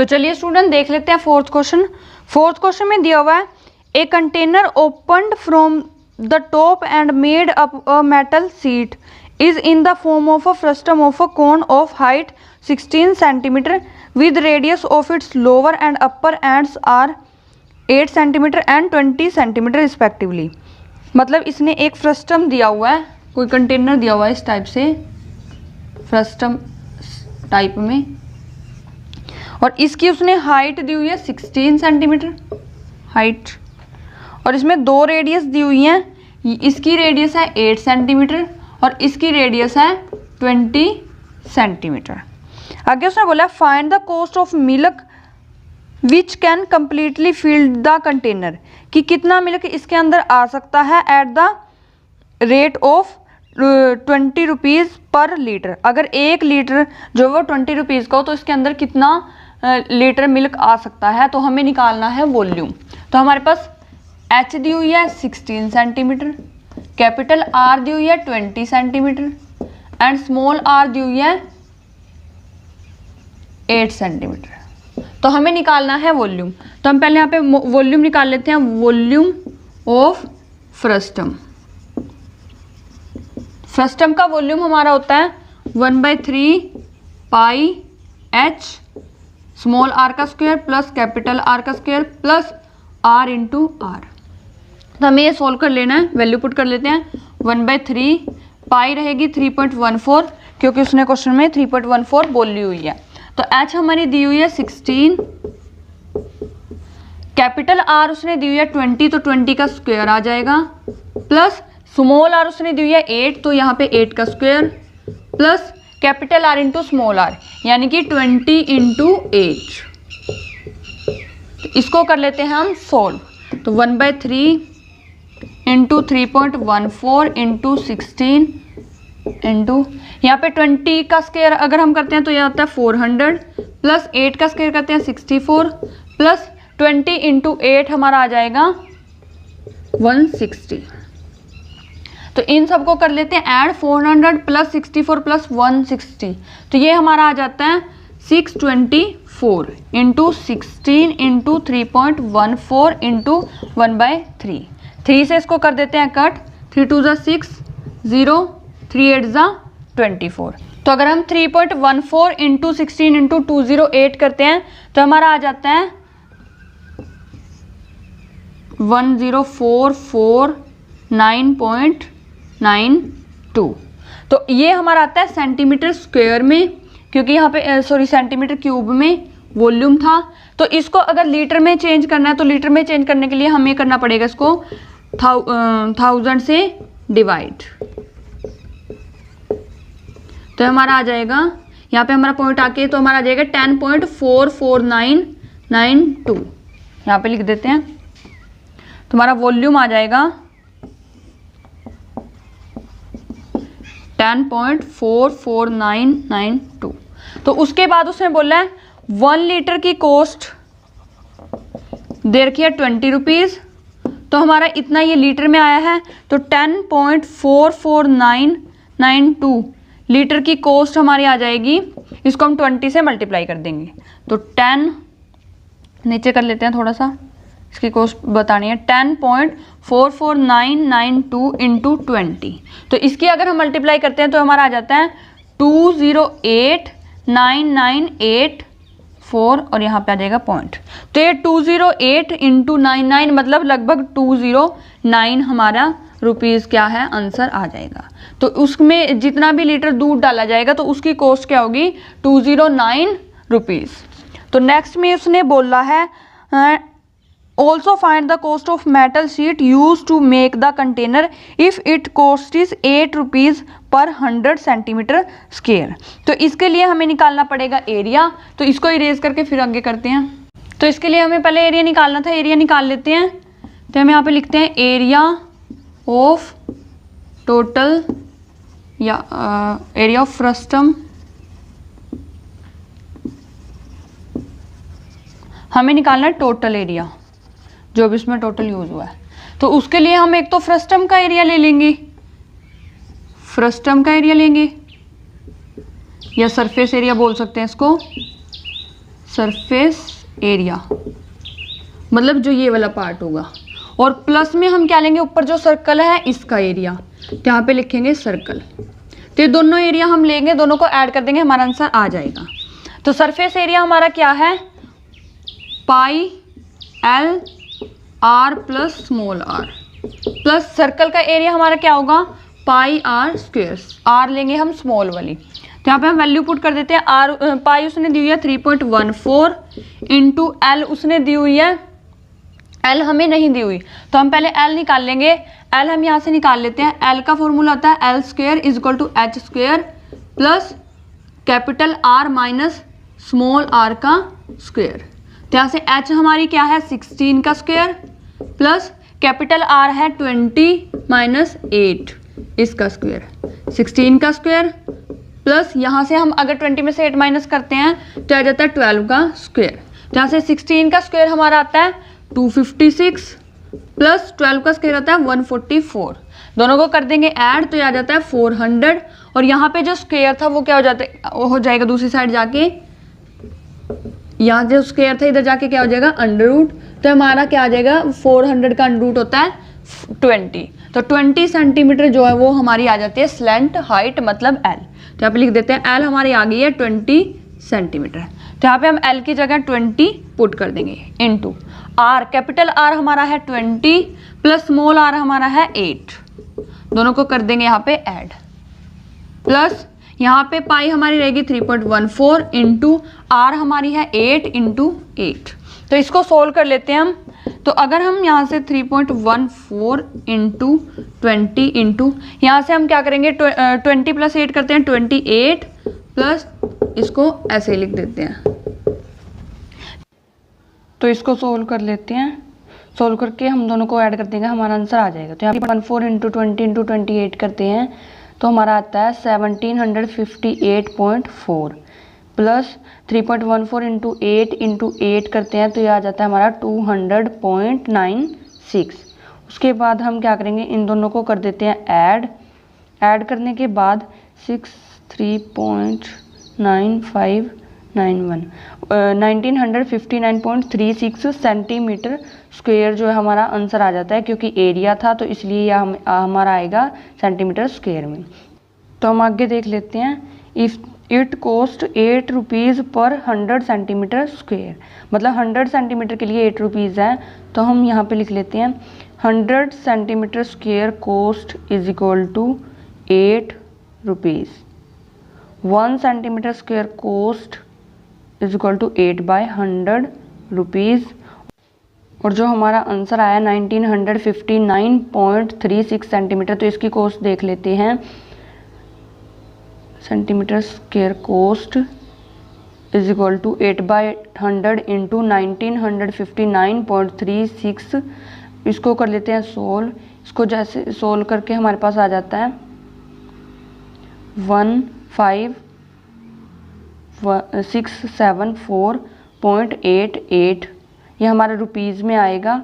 तो चलिए स्टूडेंट देख लेते हैं फोर्थ क्वेश्चन। फोर्थ क्वेश्चन में दिया हुआ है a container opened from the top and made up a metal seat is in the form of a frustum of a cone of height 16 centimeter with radius of its lower and upper ends are 8 centimeter and 20 centimeter respectively। मतलब इसने एक frustum दिया हुआ है, कोई container दिया हुआ है इस टाइप से, फ्रस्टम टाइप में, और इसकी उसने हाइट दी हुई है 16 सेंटीमीटर हाइट, और इसमें दो रेडियस दी हुई हैं। इसकी रेडियस है 8 सेंटीमीटर और इसकी रेडियस है 20 सेंटीमीटर। आगे उसने बोला find the cost of milk which can completely fill the container, कि कितना मिल्क इसके अंदर आ सकता है at the rate of 20 rupees per litre. अगर 1 लीटर जो वो 20 रुपीज़ का हो तो इसके अंदर कितना लीटर मिल्क आ सकता है, तो हमें निकालना है वॉल्यूम। तो हमारे पास एच दी हुई है 16 सेंटीमीटर, कैपिटल आर दी हुई है 20 सेंटीमीटर एंड स्मॉल आर दी हुई है 8 सेंटीमीटर। तो हमें निकालना है वॉल्यूम। तो हम पहले यहाँ पे वॉल्यूम निकाल लेते हैं, वॉल्यूम ऑफ फ्रस्टम। फ्रस्टम का वॉल्यूम हमारा होता है 1/3 पाई एच स्मॉल आर का स्क्वायर प्लस कैपिटल आर का square plus R into R. तो हमें ये सोल्व कर लेना है, वैल्यू पुट कर लेते हैं। 1/3 पाई रहेगी 3.14 क्योंकि उसने क्वेश्चन में 3.14 बोली हुई है। तो एच हमारी दी हुई है 16, कैपिटल आर उसने दी हुई है 20 तो 20 का स्क्वायर आ जाएगा, प्लस स्मॉल आर उसने दी हुई है 8 तो यहाँ पे 8 का square, plus capital R into small R यानी कि 20 इंटू 8। तो इसको कर लेते हैं हम सोल्व। तो 1/3 इंटू 3.14 इंटू 16 इंटू यहाँ पे 20 का स्क्वायर अगर हम करते हैं तो यह आता है 400 प्लस 8 का स्क्वायर करते हैं 64 प्लस 20 इंटू 8 हमारा आ जाएगा 160। तो इन सबको कर लेते हैं ऐड, 400 प्लस 64 प्लस 160 तो ये हमारा आ जाता है 624 इंटू 16 इंटू 3.14 इंटू 1/3। 3 से इसको कर देते हैं कट, 3 2 ज़ा 6 0 3 8 ज़ा 24। तो अगर हम 3.14 इंटू 16 इंटू 208 करते हैं तो हमारा आ जाता है 10,449.92। तो ये हमारा आता है सेंटीमीटर स्क्वायर में, क्योंकि यहाँ पे सेंटीमीटर क्यूब में वॉल्यूम था। तो इसको अगर लीटर में चेंज करना है तो लीटर में चेंज करने के लिए हमें करना पड़ेगा इसको 1000 से डिवाइड। तो हमारा आ जाएगा यहाँ पे हमारा पॉइंट आके तो हमारा आ जाएगा 10.44992। यहाँ पे लिख देते हैं। तो हमारा वॉल्यूम आ जाएगा 10.44992। तो उसके बाद उसने बोला है 1 लीटर की कॉस्ट दे रखी है 20 रुपीज़। तो हमारा इतना ये लीटर में आया है, तो 10.44992 लीटर की कॉस्ट हमारी आ जाएगी। इसको हम 20 से मल्टीप्लाई कर देंगे तो 10 नीचे कर लेते हैं थोड़ा सा, इसकी कॉस्ट बतानी है 10.44992 इंटू 20। तो इसकी अगर हम मल्टीप्लाई करते हैं तो हमारा आ जाता है 2089984 और यहाँ पे आ जाएगा पॉइंट। तो ये 208 इंटू 99 मतलब लगभग 209 हमारा रुपीज़ क्या है आंसर आ जाएगा। तो उसमें जितना भी लीटर दूध डाला जाएगा तो उसकी कॉस्ट क्या होगी 209 रुपीज़। तो नेक्स्ट में उसने बोला है also find the cost of metal sheet use to make the container if it cost is 8 rupees per 100 centimetre square. तो इसके लिए हमें निकालना पड़ेगा एरिया। तो इसको इरेज करके फिर आगे करते हैं। तो इसके लिए हमें पहले एरिया निकालना था, एरिया निकाल लेते हैं। तो हम यहाँ पे लिखते हैं एरिया ऑफ टोटल या एरिया ऑफ फ्रस्टम। हमें निकालना है टोटल एरिया जो भी इसमें टोटल यूज हुआ है। तो उसके लिए हम एक तो फ्रस्टम का एरिया ले लेंगे, फ्रस्टम का एरिया लेंगे या सरफेस एरिया बोल सकते हैं इसको, सरफेस एरिया, मतलब जो ये वाला पार्ट होगा, और प्लस में हम क्या लेंगे, ऊपर जो सर्कल है इसका एरिया, तो यहाँ पे लिखेंगे सर्कल। तो ये दोनों एरिया हम लेंगे, दोनों को ऐड कर देंगे, हमारा आंसर आ जाएगा। तो सरफेस एरिया हमारा क्या है, pi L R plus small R, plus circle का एरिया हमारा क्या होगा, पाई आर स्क्वेयर, आर लेंगे हम स्मॉल वाली। तो यहाँ पे हम वैल्यू पुट कर देते हैं। आर पाई उसने दी हुई है 3.14 इंटू एल उसने दी हुई है, एल हमें नहीं दी हुई, तो हम पहले एल निकाल लेंगे। एल हम यहाँ से निकाल लेते हैं। एल का फॉर्मूला होता है L square is equal to H square plus capital R minus small R का स्क्वेयर। तो यहाँ से एच हमारी क्या है 16 का स्क्वेयर प्लस कैपिटल आर है 20 माइनस 8 इसका स्क्वेयर, 16 का स्क्वेयर प्लस यहाँ से हम अगर 20 में से 8 माइनस करते हैं तो आ जाता है 12 का स्क्वेयर। तो यहाँ से 16 का स्क्वेयर हमारा आता है 256 प्लस 12 का स्क्वायर आता है 144, दोनों को कर देंगे ऐड तो ये आ जाता है 400, और यहाँ पे जो स्क्वायर था वो क्या हो जाता है, वो हो जाएगा दूसरी साइड जाके, यहाँ जो स्क्वायर था इधर जाके क्या हो जाएगा अंडर रूट, तो हमारा क्या आ जाएगा 400 का अंडर रूट होता है 20, तो 20 सेंटीमीटर जो है वो हमारी आ जाती है स्लैंट हाइट, मतलब एल। तो यहाँ पे लिख देते हैं एल हमारी आ गई है 20 सेंटीमीटर। तो यहाँ पे हम एल की जगह 20 पुट कर देंगे इनटू आर, कैपिटल आर हमारा है 20 प्लस स्मॉल आर हमारा है 8, दोनों को कर देंगे यहाँ पे ऐड, प्लस यहाँ पे पाई हमारी रहेगी 3.14 इंटू आर हमारी है 8 इंटू 8। तो इसको सोल्व कर लेते हैं हम। तो अगर हम यहाँ से 3.14 इंटू 20 इंटू यहाँ से हम क्या करेंगे 20 प्लस 8 करते हैं 28 प्लस इसको ऐसे लिख देते हैं। तो इसको सोल्व कर लेते हैं, सोल्व करके हम दोनों को ऐड कर देंगे, हमारा आंसर आ जाएगा। तो यहाँ पे 14 इंटू 20 इंटू 28 करते हैं तो हमारा आता है 1758.4 प्लस 3.14 इंटू 8 इंटू 8 करते हैं तो ये आ जाता है हमारा 200.96। उसके बाद हम क्या करेंगे, इन दोनों को कर देते हैं ऐड, ऐड करने के बाद 1959.36 सेंटीमीटर स्क्वायर जो है हमारा आंसर आ जाता है, क्योंकि एरिया था तो इसलिए यह हमारा आएगा सेंटीमीटर स्क्वायर में। तो हम आगे देख लेते हैं। If it cost 8 rupees per 100 centimetre square, मतलब 100 सेंटीमीटर के लिए 8 रुपीज़ है, तो हम यहाँ पे लिख लेते हैं 100 centimetre square cost is equal to 8 rupees, 1 centimetre square cost is equal to 8/100 rupees, और जो हमारा आंसर आया 1959.36 सेंटीमीटर। तो इसकी कॉस्ट देख लेते हैं, centimetre square cost is equal to 8/100 into 1959.36, इसको कर लेते हैं सोल्व। इसको जैसे सोल्व करके हमारे पास आ जाता है 15674.88, ये हमारे रुपीज़ में आएगा।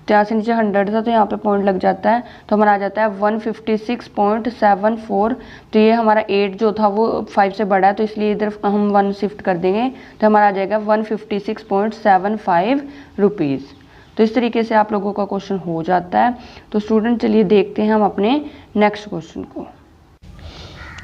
तो यहाँ से नीचे 100 था तो यहाँ पे पॉइंट लग जाता है, तो हमारा आ जाता है 156.74। तो ये हमारा 8 जो था वो 5 से बड़ा है तो इसलिए इधर हम 1 शिफ्ट कर देंगे, तो हमारा आ जाएगा 156.75 रुपीज़। तो इस तरीके से आप लोगों का क्वेश्चन हो जाता है। तो स्टूडेंट चलिए देखते हैं हम अपने नेक्स्ट क्वेश्चन को।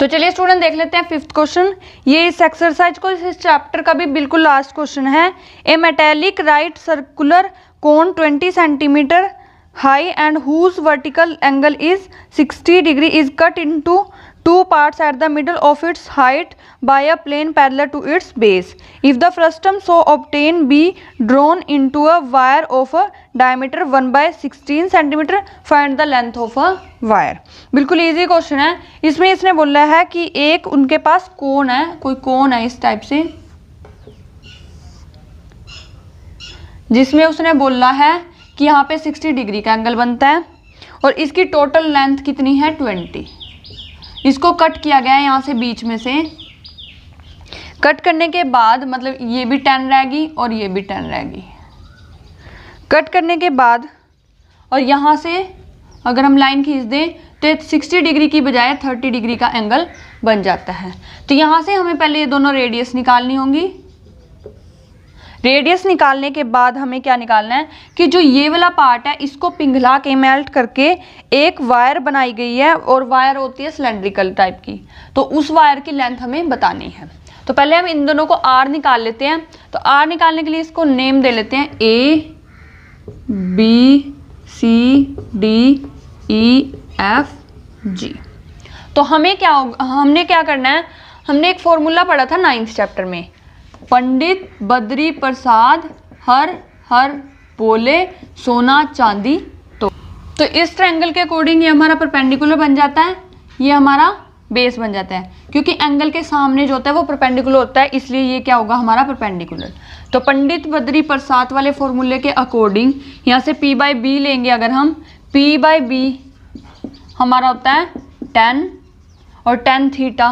तो चलिए स्टूडेंट देख लेते हैं 5th क्वेश्चन। ये इस एक्सरसाइज को इस चैप्टर का भी बिल्कुल लास्ट क्वेश्चन है। A metallic right circular cone 20 centimetre high and whose vertical angle is 60 degree is cut into 2 parts at the middle of its height by a plane parallel to its base. If the frustum so obtained be drawn into a wire of a diameter 1/16 centimeter, find the length of a wire. बिल्कुल easy question है। इसमें इसने बोला है कि एक उनके पास कोन है, कोई कोन है इस टाइप से, जिसमें उसने बोला है कि यहाँ पे 60 डिग्री का एंगल बनता है और इसकी टोटल लेंथ कितनी है 20। इसको कट किया गया है यहाँ से बीच में से। कट करने के बाद मतलब ये भी 10 रहेगी और ये भी 10 रहेगी। कट करने के बाद और यहाँ से अगर हम लाइन खींच दें तो 60 डिग्री की बजाय 30 डिग्री का एंगल बन जाता है। तो यहाँ से हमें पहले ये दोनों रेडियस निकालनी होंगी। रेडियस निकालने के बाद हमें क्या निकालना है कि जो ये वाला पार्ट है इसको पिघला के मेल्ट करके एक वायर बनाई गई है, और वायर होती है सिलेंड्रिकल टाइप की, तो उस वायर की लेंथ हमें बतानी है। तो पहले हम इन दोनों को आर निकाल लेते हैं। तो आर निकालने के लिए इसको नेम दे लेते हैं A B C D E F G. तो हमने क्या करना है, हमने एक फॉर्मूला पढ़ा था 9th चैप्टर में, पंडित बद्री प्रसाद हर हर बोले सोना चांदी तो इस ट्रायंगल के अकॉर्डिंग ये हमारा परपेंडिकुलर बन जाता है, ये हमारा बेस बन जाता है, क्योंकि एंगल के सामने जो होता है वो परपेंडिकुलर होता है, इसलिए ये क्या होगा हमारा परपेंडिकुलर। तो पंडित बद्री प्रसाद वाले फॉर्मूले के अकॉर्डिंग यहाँ से P बाई बी लेंगे, अगर हम P बाई बी हमारा होता है 10 और tan थीटा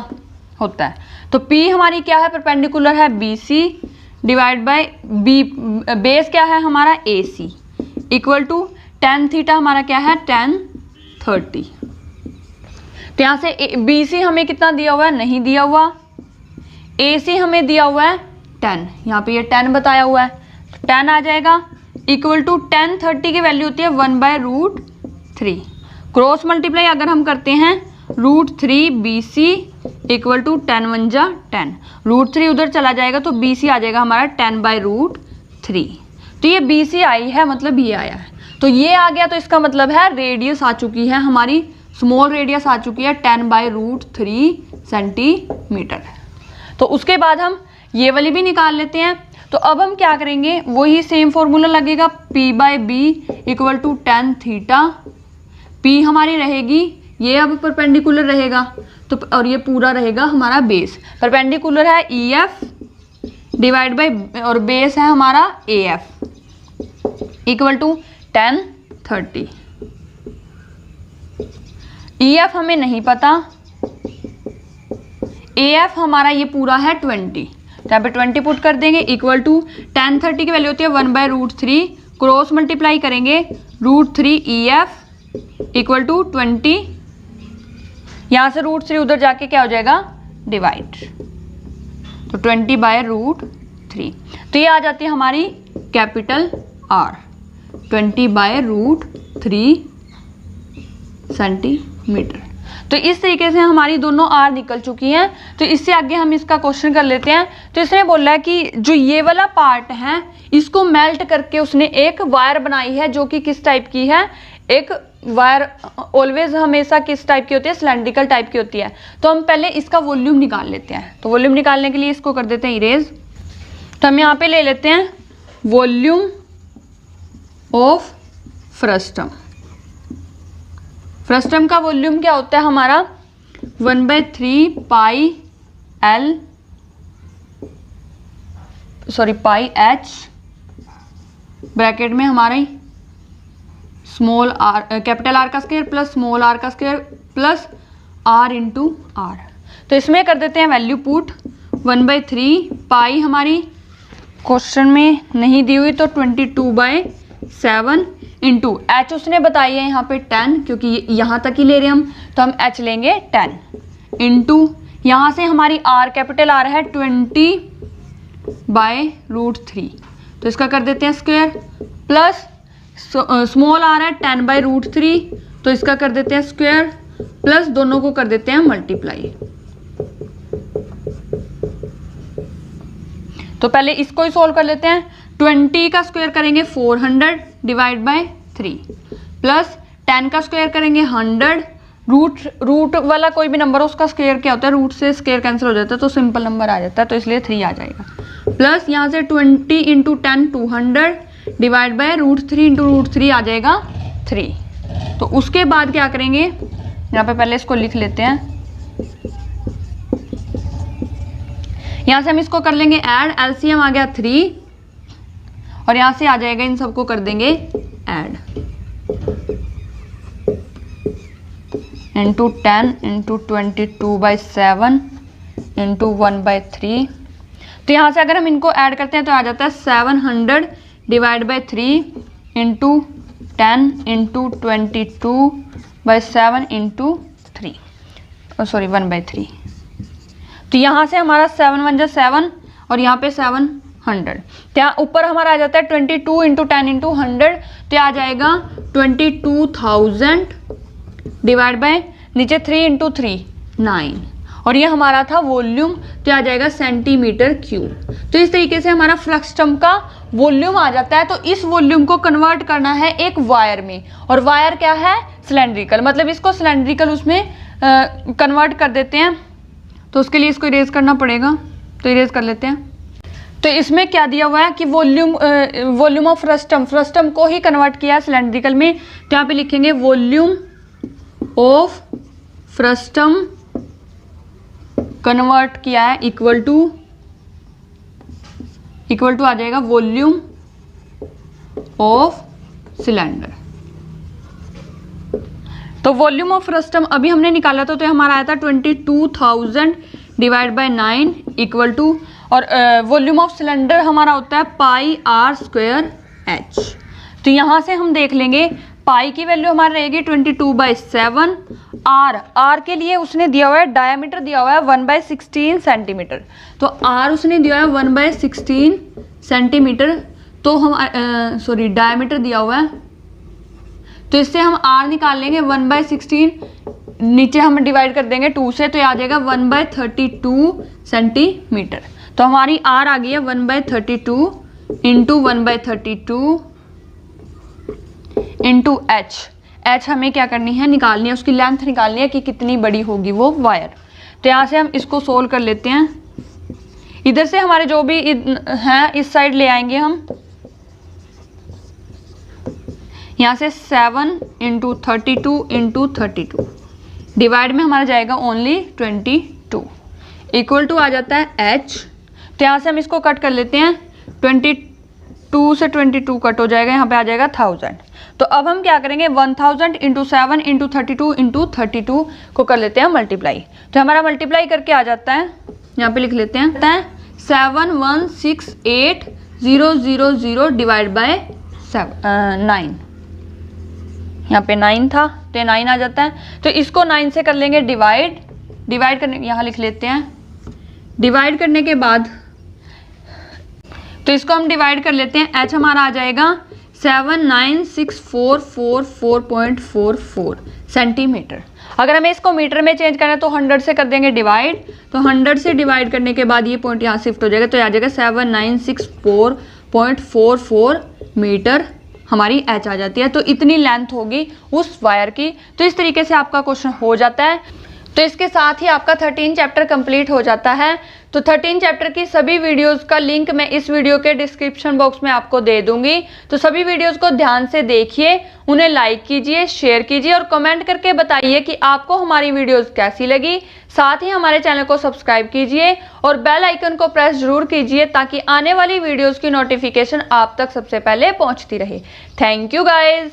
होता है। तो P हमारी क्या है, परपेंडिकुलर है BC divide by B, base क्या है हमारा AC equal to tan theta हमारा क्या है tan 30। तो यहाँ से BC हमें कितना दिया हुआ है, नहीं दिया हुआ। AC हमें दिया हुआ है 10, यहाँ पे ये 10 बताया हुआ है, तो 10 आ जाएगा इक्वल टू tan 30 की वैल्यू होती है 1/√3। क्रॉस मल्टीप्लाई अगर हम करते हैं √3 BC इक्वल टू 10 1 जा 10, √3 उधर चला जाएगा तो BC आ जाएगा हमारा 10/√3। तो ये BC आई है, मतलब ये आया है, तो ये आ गया, तो इसका मतलब है रेडियस आ चुकी है हमारी, स्मॉल रेडियस आ चुकी है 10/√3 सेंटीमीटर। तो उसके बाद हम ये वाली भी निकाल लेते हैं। तो अब हम क्या करेंगे, वही सेम फॉर्मूला लगेगा P by B equal to tan theta. P हमारी रहेगी, ये अब परपेंडिकुलर रहेगा तो, और ये पूरा रहेगा हमारा बेस। परपेंडिकुलर है EF डिवाइड बाई, और बेस है हमारा AF equal to tan 30। EF हमें नहीं पता, AF हमारा ये पूरा है 20, तो यहाँ पे 20 पुट कर देंगे इक्वल टू tan 30 की वैल्यू होती है 1/√3, क्रॉस मल्टीप्लाई करेंगे √3 EF इक्वल टू 20, यहाँ से √3 उधर जाके क्या हो जाएगा डिवाइड, तो 20/√3। तो ये आ जाती है हमारी कैपिटल R 20/√3 सेंटीमीटर। तो इस तरीके से हमारी दोनों R निकल चुकी हैं। तो इससे आगे हम इसका क्वेश्चन कर लेते हैं। तो इसने बोला है कि जो ये वाला पार्ट है इसको मेल्ट करके उसने एक वायर बनाई है, जो कि किस टाइप की है, एक वायर ऑलवेज हमेशा किस टाइप की होती है, सिलेंड्रिकल टाइप की होती है। तो हम पहले इसका वॉल्यूम निकाल लेते हैं। तो वॉल्यूम निकालने के लिए इसको कर देते हैं इरेज। तो हम यहाँ पे ले लेते हैं वॉल्यूम ऑफ फ्रस्टम। फ्रस्टम का वॉल्यूम क्या होता है हमारा 1/3 पाई H ब्रैकेट में हमारे स्मॉल आर, कैपिटल R का स्क्वायर प्लस स्मॉल r का square plus R into R। तो इसमें कर देते हैं वैल्यू पुट 1/3 पाई हमारी क्वेश्चन में नहीं दी हुई, तो 22/7 इंटू H उसने बताई है यहाँ पे 10, क्योंकि यहाँ तक ही ले रहे हम, तो हम H लेंगे 10 इंटू यहाँ से हमारी R कैपिटल R है 20/√3, तो इसका कर देते हैं स्क्वायर प्लस स्मॉल r है 10/√3, तो इसका कर देते हैं स्क्वायर प्लस दोनों को कर देते हैं मल्टीप्लाई। तो पहले इसको ही सॉल्व कर लेते हैं। 20 का स्क्वायर करेंगे 400 डिवाइड बाय 3 प्लस 10 का स्क्वायर करेंगे 100, रूट वाला कोई भी नंबर हो उसका स्क्वायर क्या होता है, रूट से स्क्वायर कैंसिल हो जाता है, तो सिंपल नंबर आ जाता है, तो इसलिए 3 आ जाएगा। प्लस यहाँ से 20 इंटू 10 200 डिवाइड बाय √3 इंटू √3 आ जाएगा 3। तो उसके बाद क्या करेंगे, यहाँ पे पहले इसको लिख लेते हैं। यहाँ से हम इसको कर लेंगे ऐड, एलसीएम आ गया 3 और यहाँ से आ जाएगा, इन सबको कर देंगे ऐड, इंटू 10 इंटू 22/7 इंटू 1/3। तो यहाँ से अगर हम इनको ऐड करते हैं तो आ जाता है 700 divide by 3 into 10 into 22 by 7 into 3, sorry 1/3। तो यहाँ से हमारा 7 × 1 = 7 और यहाँ पे 700। तो यहाँ ऊपर हमारा आ जाता है 22 इंटू 10 इंटू 100, तो आ जाएगा 22,000 डिवाइड बाय नीचे 3 इंटू 3 9, और ये हमारा था वॉल्यूम, तो आ जाएगा सेंटीमीटर क्यूब। तो इस तरीके से हमारा फ्लक्सटम का वॉल्यूम आ जाता है। तो इस वॉल्यूम को कन्वर्ट करना है एक वायर में, और वायर क्या है? सिलेंड्रिकल, मतलब इसको सिलेंड्रिकल उसमें कन्वर्ट कर देते हैं। तो उसके लिए इसको इरेज करना पड़ेगा, तो इरेज कर लेते हैं। तो इसमें क्या दिया हुआ है कि वॉल्यूम ऑफ फ्रस्टम को ही कन्वर्ट किया है सिलेंड्रिकल में। तो यहाँ पे लिखेंगे वॉल्यूम ऑफ फ्रस्टम कन्वर्ट किया है इक्वल टू आ जाएगा वॉल्यूम ऑफ सिलेंडर। तो वॉल्यूम ऑफ फ्रस्टम अभी हमने निकाला था, तो हमारा आया था 22,000 डिवाइड बाय 9 इक्वल टू, और वॉल्यूम ऑफ सिलेंडर हमारा होता है πr²h। तो यहाँ से हम देख लेंगे पाई की वैल्यू हमारी रहेगी 22/7। आर के लिए उसने दिया हुआ है, डायमीटर दिया हुआ है 1/16 सेंटीमीटर। तो आर उसने दिया है 1/16 सेंटीमीटर, तो हम डायमीटर दिया हुआ है, तो इससे हम आर निकाल लेंगे 1/16, नीचे हम डिवाइड कर देंगे 2 से, तो ये आ जाएगा 1/32 सेंटीमीटर। तो हमारी आर आ गई है 1/32 इंटू 1/32 इंटू एच। एच हमें क्या करनी है? निकालनी है, उसकी लेंथ निकालनी है कि कितनी बड़ी होगी वो वायर। तो यहाँ से हम इसको सोल्व कर लेते हैं। इधर से हमारे जो भी हैं इस साइड ले आएंगे हम। यहाँ से 7 इंटू 32 इंटू 32 डिवाइड में हमारा जाएगा ओनली 22 इक्वल टू आ जाता है एच। तो यहाँ से हम इसको कट कर लेते हैं, 22 से 22 कट हो जाएगा, यहाँ पे आ जाएगा 1000। तो अब हम क्या करेंगे? 1000 इंटू 7 इंटू 32 इंटू 32 को कर लेते हैं मल्टीप्लाई। तो हमारा मल्टीप्लाई करके आ जाता है, यहाँ पे लिख लेते हैं 7168000 डिवाइड बाय 9। यहाँ पे 9 था, तो 9 आ जाता है। तो इसको 9 से कर लेंगे डिवाइड करने, यहाँ लिख लेते हैं डिवाइड करने के बाद, तो इसको हम डिवाइड कर लेते हैं। एच हमारा आ जाएगा 79644.44 सेंटीमीटर। अगर हमें इसको मीटर में चेंज करना है तो 100 से कर देंगे डिवाइड, तो 100 से डिवाइड करने के बाद ये पॉइंट यहाँ शिफ्ट हो जाएगा, तो आ जाएगा 7964.44 मीटर हमारी एच आ जाती है। तो इतनी लेंथ होगी उस वायर की। तो इस तरीके से आपका क्वेश्चन हो जाता है। तो इसके साथ ही आपका 13 चैप्टर कंप्लीट हो जाता है। तो 13 चैप्टर की सभी वीडियोस का लिंक मैं इस वीडियो के डिस्क्रिप्शन बॉक्स में आपको दे दूंगी। तो सभी वीडियोस को ध्यान से देखिए, उन्हें लाइक कीजिए, शेयर कीजिए और कमेंट करके बताइए कि आपको हमारी वीडियोस कैसी लगी। साथ ही हमारे चैनल को सब्सक्राइब कीजिए और बेल आइकन को प्रेस जरूर कीजिए ताकि आने वाली वीडियोस की नोटिफिकेशन आप तक सबसे पहले पहुंचती रहे। Thank you guys.